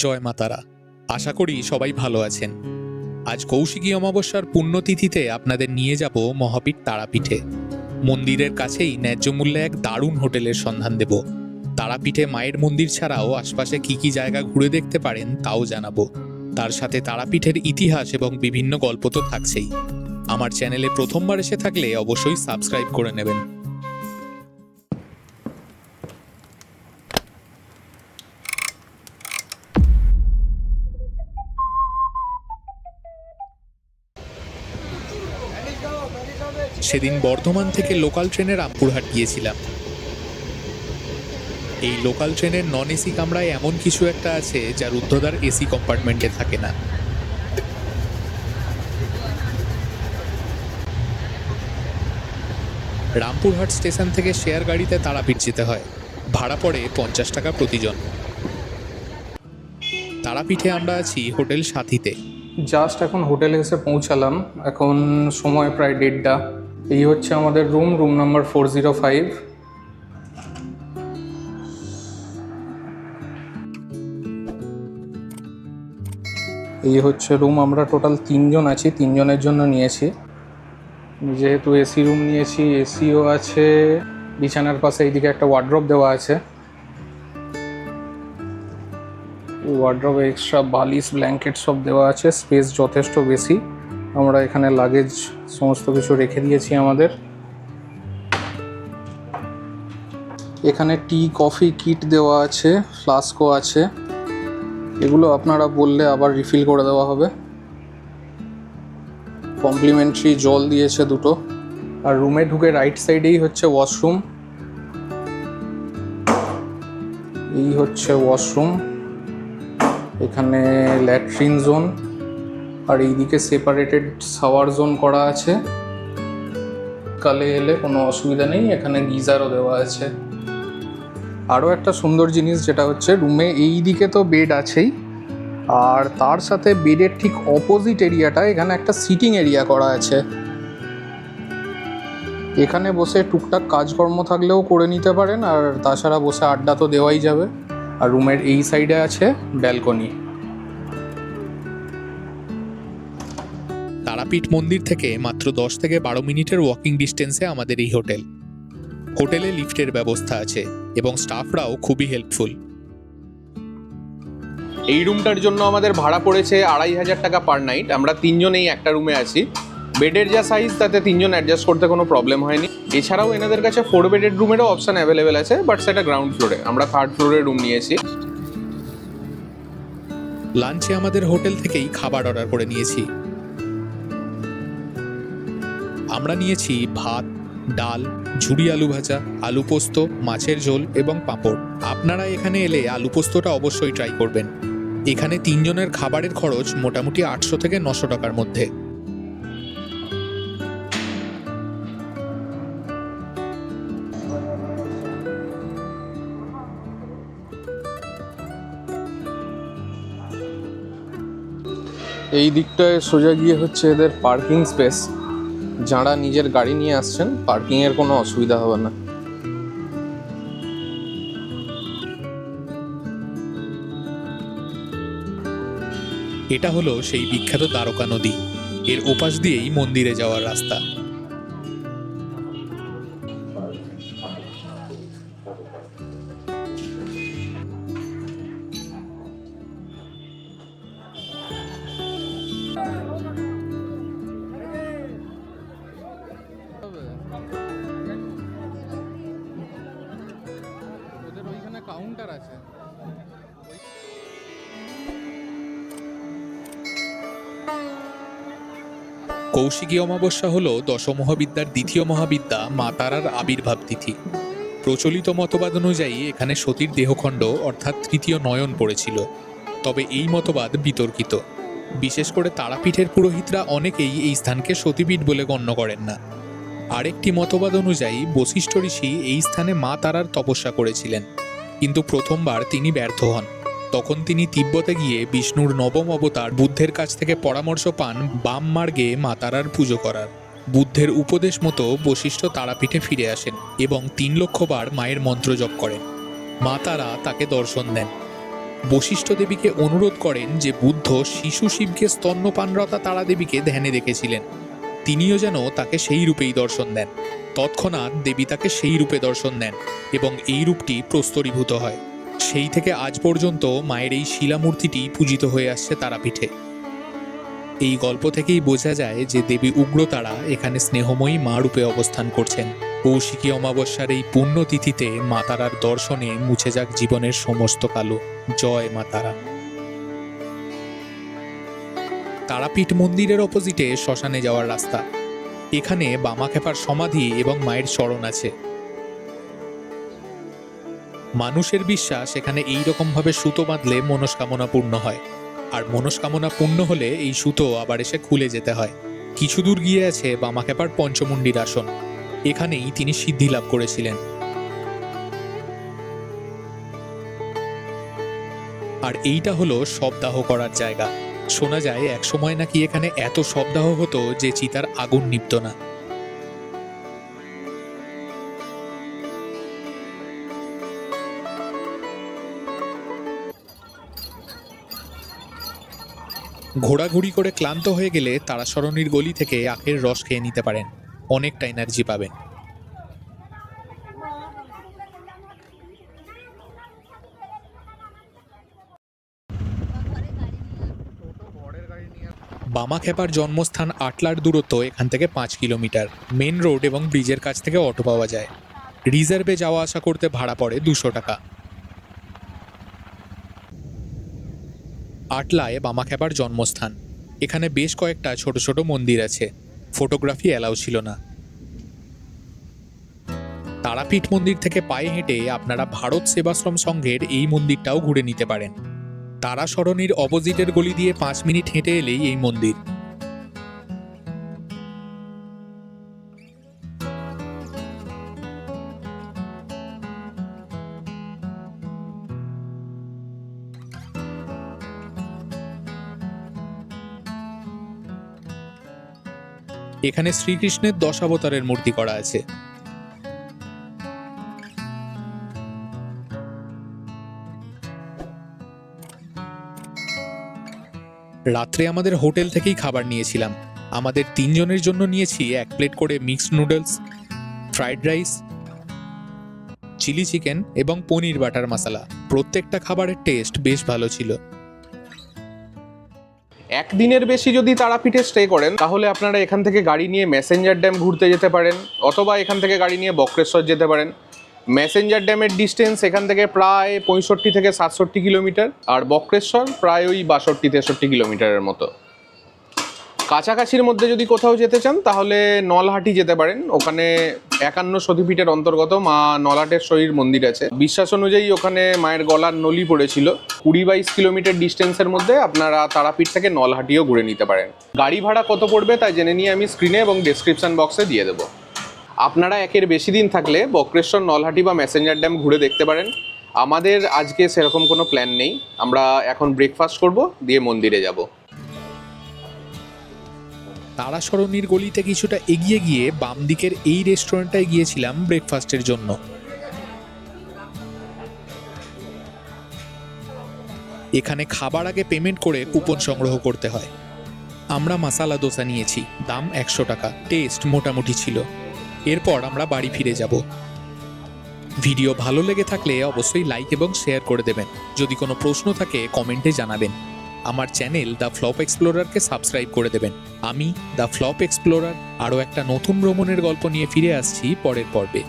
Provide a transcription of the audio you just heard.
জয় মা তারা। আশা করি সবাই ভালো আছেন। আজ কৌশিকী অমাবস্যার পুণ্যতিথিতে আপনাদের নিয়ে যাব মহাপীঠ তারাপীঠে। মন্দিরের কাছেই ন্যায্য মূল্যে এক দারুণ হোটেলের সন্ধান দেব। তারাপীঠে মায়ের মন্দির ছাড়াও আশপাশে কি কি জায়গা ঘুরে দেখতে পারেন তাও জানাবো। তার সাথে তারাপীঠের ইতিহাস এবং বিভিন্ন গল্প তো থাকছেই। আমার চ্যানেলে প্রথমবার এসে থাকলে অবশ্যই সাবস্ক্রাইব করে নেবেন। সেদিন বর্ধমান থেকে লোকাল ট্রেনে রামপুরহাট গিয়েছিলাম। এই লোকাল ট্রেনের নন এসি কামরায় এমন কিছু একটা আছে যা রুদ্ধদ্বার এসি কম্পার্টমেন্টে থাকে না। রামপুরহাট স্টেশন থেকে শেয়ার গাড়িতে তারাপীঠ যেতে হয়। ভাড়া পড়ে 50 টাকা প্রতিজন। তারাপীঠে আমরা আছি হোটেল সাথীতে। জাস্ট এখন হোটেলে এসে পৌঁছালাম। এখন সময় প্রায় 1:30। এই হচ্ছে আমাদের রুম নাম্বার 405। এই হচ্ছে রুম। আমরা টোটাল 3 জন আছি, 3 জনের জন্য নিয়েছি। যেহেতু এসি রুম নিয়েছি, এসিও আছে, বিছানার পাশে এইদিকে একটা ওয়ার্ড্রপ দেওয়া আছে। ওয়ার্ড্রপে এক্সট্রা বালিশ ব্ল্যাঙ্কেট সব দেওয়া আছে, স্পেস যথেষ্ট বেশি। আমরা এখানে লাগেজ সমস্ত কিছু রেখে দিয়েছি আমাদের। এখানে টি কফি কিট দেওয়া আছে, ফ্লাস্কও আছে। এগুলো আপনারা বললে আবার রিফিল করে দেওয়া হবে। কমপ্লিমেন্টারি জল দিয়েছে 2টো। আর রুমে ঢুকে রাইট সাইডেই হচ্ছে ওয়াশরুম। এই হচ্ছে ওয়াশরুম। এখানে ল্যাট্রিন জোন, আর এইদিকে সেপারেটেড শাওয়ার জোন করা আছে। কালে এলে কোনো অসুবিধা নেই, এখানে গিজারও দেওয়া আছে। আরও একটা সুন্দর জিনিস যেটা হচ্ছে, রুমে এই দিকে তো বেড আছেই, আর তার সাথে বেডের ঠিক অপোজিট এরিয়াটা এখানে একটা সিটিং এরিয়া করা আছে। এখানে বসে টুকটাক কাজকর্ম থাকলেও করে নিতে পারেন, আর তাছাড়া বসে আড্ডা তো দেওয়াই যাবে। আর রুমের এই সাইডে আছে ব্যালকনি। তারাপীঠ মন্দির থেকে মাত্র 10 থেকে 12 মিনিটের ওয়াকিং ডিস্টেন্সে আমাদের এই হোটেল। হোটেলে লিফটের ব্যবস্থা আছে এবং স্টাফরাও খুবই হেল্পফুল। এই রুমটার জন্য আমাদের ভাড়া পড়েছে 2500 টাকা পার নাইট। আমরা 3 জন এই একটা রুমে আছি। বেডের যা সাইজ তাতে 3 জন অ্যাডজাস্ট করতে কোনো প্রবলেম হয়নি। এছাড়াও এনাদের কাছে 4 বেডেড রুমেরও অপশান অ্যাভেলেবেল আছে, বাট সেটা গ্রাউন্ড ফ্লোরে। আমরা 3rd ফ্লোরে রুম নিয়েছি। লাঞ্চে আমাদের হোটেল থেকেই খাবার অর্ডার করে নিয়েছি। আমরা নিয়েছি ভাত, ডাল, ঝুরি আলু ভাজা, আলু পোস্ত, মাছের ঝোল এবং পাঁপড়। আপনারা এখানে এলে আলু পোস্তটা অবশ্যই ট্রাই করবেন। এখানে 3 জনের খাবারের খরচ মোটামুটি 800 থেকে 900 টাকার মধ্যে। এই দিকটায় সোজা গিয়ে হচ্ছে এদের পার্কিং স্পেস। যারা নিজের গাড়ি নিয়ে আসছেন, পার্কিংয়ের কোনো অসুবিধা হবে না। এটা হলো সেই বিখ্যাত দ্বারকা নদী। এর ওপাশ দিয়েই মন্দিরে যাওয়ার রাস্তা। ওদের ওইখানে কাউন্টার আছে। কৌশিকী অমাবস্যা হল দশমহাবিদ্যার দ্বিতীয় মহাবিদ্যা মা তারার আবির্ভাব তিথি। প্রচলিত মতবাদ অনুযায়ী এখানে সতীর দেহখণ্ড অর্থাৎ তৃতীয় নয়ন পড়েছিল। তবে এই মতবাদ বিতর্কিত। বিশেষ করে তারাপীঠের পুরোহিতরা অনেকেই এই স্থানকে সতীপীঠ বলে গণ্য করেন না। আরেকটি মতবাদ অনুযায়ী বশিষ্ঠ ঋষি এই স্থানে মা তারার তপস্যা করেছিলেন, কিন্তু প্রথমবার তিনি ব্যর্থ হন। তখন তিনি তিব্বতে গিয়ে বিষ্ণুর নবম অবতার বুদ্ধের কাছ থেকে পরামর্শ পান বাম মার্গে মা তারার পুজো করার। বুদ্ধের উপদেশ মতো বশিষ্ঠ তারাপীঠে ফিরে আসেন এবং 3 লক্ষ বার মায়ের মন্ত্র জপ করেন। মা তারা তাকে দর্শন দেন। বশিষ্ঠ দেবীকে অনুরোধ করেন যে বুদ্ধ শিশু শিবকে স্তন্যপানরতা তারা দেবীকে ধ্যানে রেখেছিলেন, তিনিও যেন তাকে সেই রূপেই দর্শন দেন। তৎক্ষণাৎ দেবী তাকে সেই রূপে দর্শন দেন এবং এই রূপটি প্রস্তরীভূত হয়। সেই থেকে আজ পর্যন্ত মায়ের এই শিলামূর্তিটি পূজিত হয়ে আসছে তারাপীঠে। এই গল্প থেকেই বোঝা যায় যে দেবী উগ্রতারা এখানে স্নেহময়ী মা রূপে অবস্থান করছেন। কৌশিকী অমাবস্যার এই পুণ্যতিথিতে মা তারার দর্শনে মুছে যাক জীবনের সমস্ত কালো। জয় মা তারা। তারাপীঠ মন্দিরের অপোজিটে শ্মশানে যাওয়ার রাস্তা। এখানে বামাখ্যাপার সমাধি এবং মায়ের চরণ আছে। মানুষের বিশ্বাস এখানে এই রকম ভাবে সুতো বাঁধলে মনস্কামনা পূর্ণ হয়, আর মনস্কামনা পূর্ণ হলে এই সুতো আবার এসে খুলে যেতে হয়। কিছু দূর গিয়ে আছে বামাখ্যাপার পঞ্চমুণ্ডির আসন, এখানেই তিনি সিদ্ধি লাভ করেছিলেন। আর এইটা হলো শবদাহ করার জায়গা। শোনা যায় একসময় নাকি এখানে এত শবদাহ হতো যে চিতার আগুন নিভত না। ঘোরাঘুরি করে ক্লান্ত হয়ে গেলে তারাসরণীর গলি থেকে আখের রস খেয়ে নিতে পারেন, অনেকটা এনার্জি পাবেন। বামাখ্যাপার জন্মস্থান আটলার দূরত্ব এখান থেকে 5 কিলোমিটার। মেন রোড এবং ব্রিজের কাছ থেকে অটো পাওয়া যায়। রিজার্ভে যাওয়া আসা করতে ভাড়া পড়ে 200 টাকা। আটলায় বামাখ্যাপার জন্মস্থান। এখানে বেশ কয়েকটা ছোট ছোট মন্দির আছে। ফটোগ্রাফি অ্যালাউ ছিল না। তারাপীঠ মন্দির থেকে পায়ে হেঁটে আপনারা ভারত সেবাশ্রম সংঘের এই মন্দিরটাও ঘুরে নিতে পারেন। তারাসরণীর অপোজিটের গলি দিয়ে 5 মিনিট হেঁটে এলেই এই মন্দির। এখানে শ্রীকৃষ্ণের 10 অবতারের মূর্তি করা আছে। রাত্রে আমাদের হোটেল থেকেই খাবার নিয়েছিলাম। আমাদের 3 জনের জন্য নিয়েছি 1 প্লেট করে mixed noodles, fried rice, chilli chicken এবং পনির বাটার মশলা। প্রত্যেকটা খাবারের টেস্ট বেশ ভালো ছিল। একদিনের বেশি যদি তারাপীঠে স্টে করেন তাহলে আপনারা এখান থেকে গাড়ি নিয়ে ম্যাসেঞ্জার ড্যাম ঘুরতে যেতে পারেন, অথবা এখান থেকে গাড়ি নিয়ে বক্রেশ্বর যেতে পারেন। ম্যাসেঞ্জার ড্যামের ডিস্টেন্স এখান থেকে প্রায় 65 থেকে 67 কিলোমিটার, আর বক্রেশ্বর প্রায় ওই 62-63 কিলোমিটারের মতো। কাছাকাছির মধ্যে যদি কোথাও যেতে চান তাহলে নলহাটি যেতে পারেন। ওখানে 51 সতীপীঠের অন্তর্গত মা নলহাটেশ্বরীর মন্দির আছে। বিশ্বাস অনুযায়ী ওখানে মায়ের গলার নলি পড়েছিল। 20-22 কিলোমিটার ডিস্টেন্সের মধ্যে আপনারা তারাপীঠ থেকে নলহাটিও ঘুরে নিতে পারেন। গাড়ি ভাড়া কত পড়বে তাই জেনে নিয়ে আমি স্ক্রিনে এবং ডেসক্রিপশন বক্সে দিয়ে দেবো। আপনারা একের বেশি দিন থাকলে বক্রেশ্বর, নলহাটি বা ম্যাসেঞ্জার ড্যাম ঘুরে দেখতে পারেন। আমাদের আজকে সেরকম কোনো প্ল্যান নেই। আমরা এখন ব্রেকফাস্ট করব, দিয়ে মন্দিরে যাব। তারাসরণীর গলিতে কিছুটা এগিয়ে গিয়ে বাম দিকের এই রেস্টুরেন্টটায় গিয়েছিলাম ব্রেকফাস্টের জন্য। এখানে খাবার আগে পেমেন্ট করে কুপন সংগ্রহ করতে হয়। আমরা মশালা দোসা নিয়েছি, দাম 100 টাকা। টেস্ট মোটামুটি ছিল। এরপর আমরা বাড়ি ফিরে যাব। ভিডিও ভালো লেগে থাকলে অবশ্যই লাইক এবং শেয়ার করে দেবেন। যদি কোনো প্রশ্ন থাকে কমেন্টে জানাবেন। আমার চ্যানেল দ্য ফ্লপ এক্সপ্লোরারকে সাবস্ক্রাইব করে দেবেন। আমি দ্য ফ্লপ এক্সপ্লোরার আরও একটা নতুন ভ্রমণের গল্প নিয়ে ফিরে আসছি পরের পর্বে।